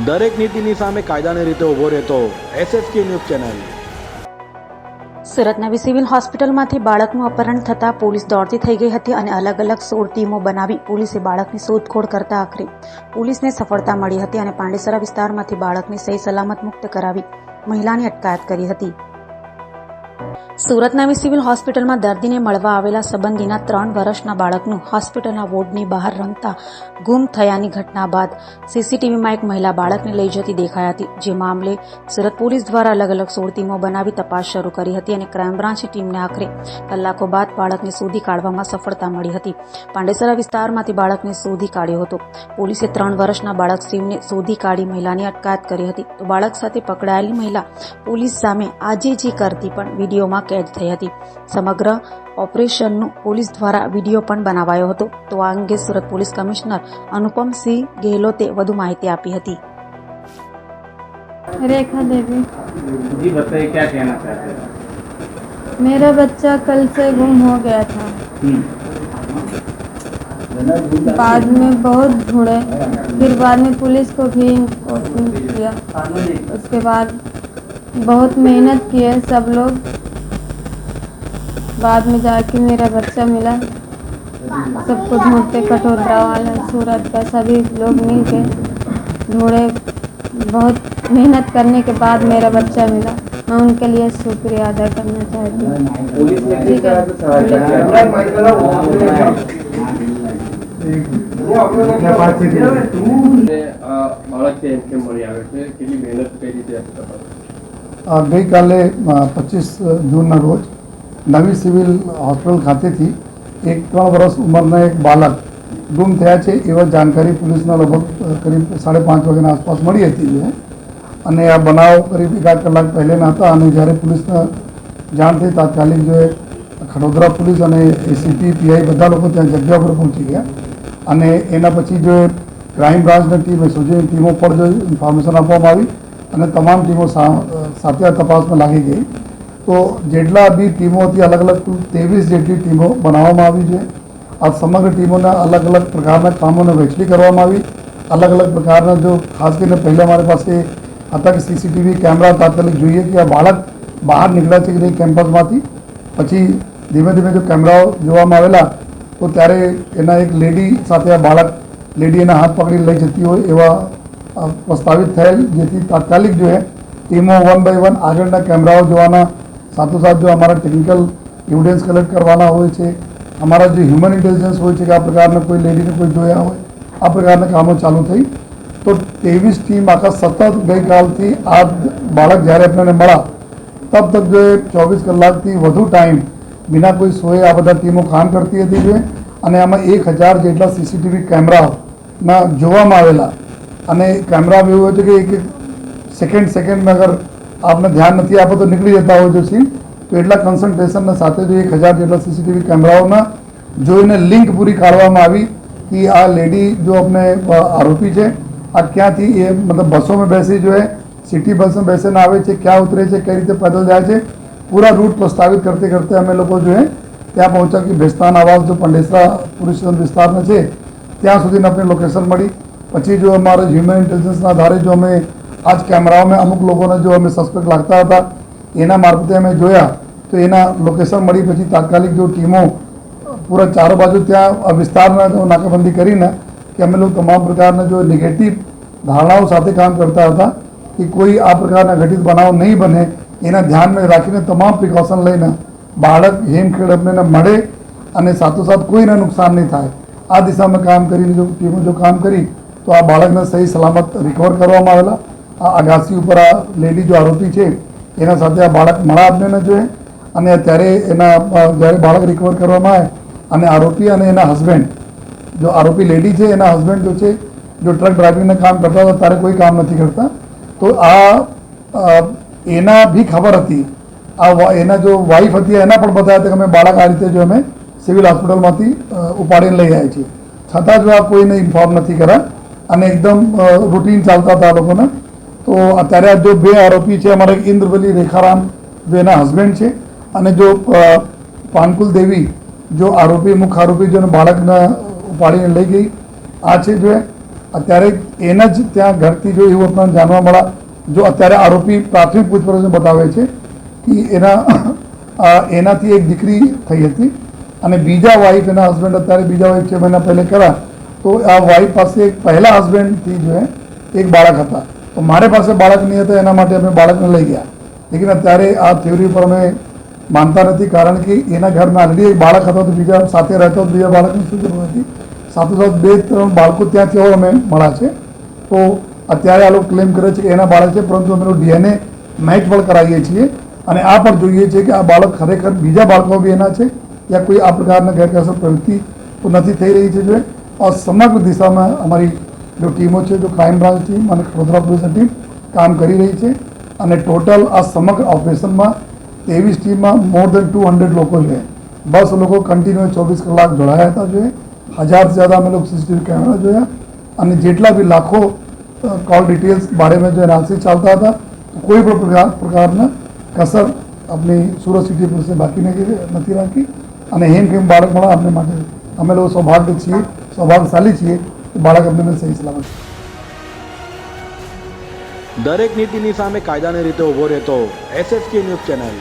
દરેક નીતિની સામે કાયદાની રીતે ઊભો રહેતો SSK ન્યૂઝ ચેનલ। સુરત નવી સિવિલ હોસ્પિટલમાંથી બાળકનું અપહરણ થતાં પોલીસ દોડતી થઈ ગઈ હતી અને અલગ અલગ 16 ટીમો બનાવી પોલીસે બાળકની શોધખોળ કરતા આખરે પોલીસને સફળતા મળી હતી અને પાંડેસરા વિસ્તારમાંથી બાળકને સહી સલામત મુક્ત કરાવી મહિલાની અટકાયત કરી હતી। સુરત નવી સિવિલ હોસ્પિટલમાં દર્દીને મળવા આવેલા સંબંધીના 3 વર્ષના બાળકનું હોસ્પિટલના વોર્ડની બહાર રમતા ગુમ થયાની ઘટના બાદ સીસીટીવીમાં એક મહિલા બાળકને લઈ જતી દેખાઈ હતી, જે મામલે સુરત પોલીસ દ્વારા અલગ અલગ 16 ટીમો બનાવી તપાસ શરૂ કરી હતી અને ક્રાઇમ બ્રાન્ચની ટીમને આખરે કલાકો બાદ બાળકને શોધી કાઢવામાં સફળતા મળી હતી। પાંડેસરા વિસ્તારમાંથી બાળકને શોધી કાઢ્યો હતો। પોલીસે 3 વર્ષના બાળક શિવને શોધી કાઢી મહિલાની અટકાયત કરી હતી, તો બાળક સાથે પકડાયેલી મહિલા પોલીસ સામે આજીજી કરતી પણ વિડીયોમાં કેદ થઈ હતી। સમગ્ર ઓપરેશનનું પોલીસ દ્વારા વિડીયો પણ બનાવાયો હતો। તો આ અંગે સુરત પોલીસ કમિશનર अनुपमसिंह गहलोते વધુ માહિતી આપી હતી। रेखा देवी जी बताइए, क्या कहना चाहते हैं? मेरा बच्चा कल से गुम हो गया था। बाद में बहुत ढूंढे, फिर बाद में पुलिस को भी इन्फॉर्म किया। उसके बाद बहुत मेहनत किए सब लोग, बाद में जाके मेरा बच्चा मिला। सबको ढूंढते, कटोदरा वाला, सूरत का सभी लोग मिल के ढूंढे। बहुत मेहनत करने के बाद मेरा बच्चा मिला। मैं उनके लिए शुक्रिया अदा करना चाहती हूँ। ठीक है, गई काले 25 जून रोज नवी सिविल हॉस्पिटल खाते थी एक 3 वर्ष उम्र एक बालक गुम थया छे एवा जानकारी पुलिस लगभग करीब 5:30 वागे आसपास मળી હતી અને આ બનાવ करीब 1 કલાક પહેલેના હતા અને જ્યારે પુલિસને જાણ થઈ તાત્કાલિક જો ખડોદરા पुलिस અને ACP PI બધા લોકો ત્યાં જગ્યા પર પહોંચી ગયા અને એના પછી જો ક્રાઇમ બ્રાન્ચની ટીમ એસઓજીની ટીમો પર જો ઇન્ફોર્મેશન આપવામાં આવી અને તમામ ટીમો સાથે તપાસમાં લાગી ગઈ। तो જેટલા બી ટીમો હતી अलग अलग कुल 23 જેટલી ટીમો બનાવવામાં આવી છે। આ સમગ્ર ટીમોના अलग अलग પ્રકારના કામોને વહેંચણી કરવામાં આવી। अलग अलग પ્રકારના જો ખાસ કરીને પહેલાં મારી પાસે હતા કે CCTV કેમેરા તાત્કાલિક જોઈએ કે આ બાળક બહાર નીકળ્યા છે કે નહીં કેમ્પસમાંથી। પછી ધીમે ધીમે જો કેમેરાઓ જોવામાં આવેલા તો ત્યારે એના એક લેડી સાથે આ બાળક લેડી એના હાથ પકડી લઈ જતી હોય એવા પ્રસ્તાવિત થયેલ, જેથી તાત્કાલિક જો ટીમો 1 by 1 આગળના કેમેરાઓ જોવાના, સાથોસાથ जो हमारा टेक्निकल एविडेंस कलेक्ट करवाना हो, हमारा जो ह्यूमन इंटेलिजन्स हो आ प्रकार कोई लेडी ने कोई जोया हो आ प्रकार कामों चालू थी। तो 23 टीम आखा सतत गई काल थी आज बाळक જ્યારે अपने मळा तब तक जो 24 कलाक थी વધુ टाइम बिना कोई सोए आ बधा टीमों काम करती थी जो અને આમાં 1000 જેટલા CCTV કેમેરાના જોવામાં આવેલા અને કેમેરામાં એવું હોય છે કે એક સેકન્ડ में अगर आपने ध्यान नहीं आपो तो निकली जता हो जो सीन, तो एटला कन्सन्ट्रेशन साथ जो 1000 जेटला CCTV कैमराओं जोईने लिंक पूरी काढवामां आवी कि आ लेडी जो अपने आरोपी है आ क्या थी ये मतलब बसों में बैसी जो है सिटी बस में बैसे ना आवे छे, क्या उतरे छे, कई रीते पैदल जाए छे, पूरा रूट प्रस्तावित करते करते अमे लोग जो है त्या पहुंचा कि बेस्तान आवास जो पंडेसरा पुलिस विस्तार में है त्या सुधी अपने लोकेशन मળી। पछी जो अमारा ह्यूमन इंटेलिजन्स आधारे जो अमे आज कैमराओं में अमुक लोगों ने जो हमें सस्पेक्ट लगता था एना मार्फते अमे जोया तो एना लोकेशन मળી। पछी तात्कालिक जो टीमों पूरा चारों बाजू त्या विस्तार जो नाकाबंदी करीने कि अमे लोग तमाम प्रकार जो नेगेटिव धारणाओं साथ काम करता था कि कोई आ प्रकार घटित बनाव नहीं बने एना ध्यान में राखीने तमाम प्रिकॉशन लईने बाळक हेमखेड अपने मळे अने साथोसाथ कोईने नुकसान नहीं थाय आ दिशा में काम करीने जो टीमों जो काम करी तो आ बाळकने सही सलामत रिकवर करवामां आवेला। आगासी पर आ लेडी जो आरोपी है एना साथे आ बाळक मळा आपने जो है अने त्यारे एना જ્યારે बाळक रिकवर करवामां आवे अने आरोपी अने एना हस्बेंड जो आरोपी लेडी है एना हस्बेंड जो है जो ट्रक ड्राइविंग काम करता था तारे कोई काम नहीं करता। तो आ एना भी खबर थी आ एना जो वाइफ थी एना पण बताया था कि अमे बाळक आ रीते जो अमे सिविल हॉस्पिटलमांथी उपाड़ीने लई आव्या छीए, छतां जो आ कोईने इन्फॉर्म नहीं कर्या अने एकदम रूटीन चालता था आ लोकोने। तो अत्यारे जो 2 आरोपी है अमारा इंद्रवली रेखाराम जो एना हस्बेंड है અને जो पानकुल देवी जो आरोपी मुख्य आरोपी जो बाळकने उपाड़ीने लई गई आ जो है અત્યારે એના જ ત્યાં ઘરથી જો એવું આપણને જાણવા મળ્યા, જો અત્યારે આરોપી પ્રાથમિક પૂછપરછ બતાવે છે કે એનાથી એક દીકરી થઈ હતી અને બીજા વાઈફ, એના હસબન્ડ અત્યારે બીજા વાઈફ 6 મહિના પહેલે કર્યા, તો આ વાઈફ પાસે પહેલા હસબન્ડથી જો એક બાળક હતા, તો મારે પાસે બાળક નહીં હતા, એના માટે અમે બાળકને લઈ ગયા. લેકિન અત્યારે આ થિયોરી પર અમે માનતા નથી, કારણ કે એના ઘરમાં ઓલરેડી એક બાળક હતો, તો બીજા સાથે રહેતો બીજા બાળકની શું જરૂર હતી. સાથોસાથ 2-3 બાળકો ત્યાંથી હવે અમે મળ્યા છે. તો અત્યારે આ લોકો ક્લેમ કરે છે કે એના બાળક છે, પરંતુ અમે DNA મેચ પણ કરાવીએ છીએ અને આ પણ જોઈએ છીએ કે આ બાળક ખરેખર બીજા બાળકો બી એના છે યા કોઈ આ પ્રકારના ગેરકાયદેસર પ્રવૃત્તિ તો નથી થઈ રહી છે. और समग्र दिशा में हमारी जो टीमों है, जो क्राइम ब्रांच टीम और वडोदरा पुलिस टीम काम કરી રહી છે અને ટોટल આ સમગ્ર ઓપરેશનમાં 23 ટીમમાં મોર દેન 200 લોકો છે. 10 લોકો કન્ટિન્યુ 24 કલાક જોડાયા હતા. जो 1000 से ज़्यादा અમે लोग CCTV कैमरा જોયા અને જેટલા બી લાખો कॉल डिटेल्स बारे में जो एनालिसिस चलता था, तो कोई भी प्रकारना कसर अपनी सूरत सिटी पुलिस से बाकी नहीं राखी અને હેમખેમ બાળક મળે અમને માટે અમે લોકો સૌભાગ્યશાળી છીએ કે બાળક અમને સહી સલામત. દરેક નીતિની સામે કાયદાની રીતે ઊભો રહેતો SSK ન્યૂઝ ચેનલ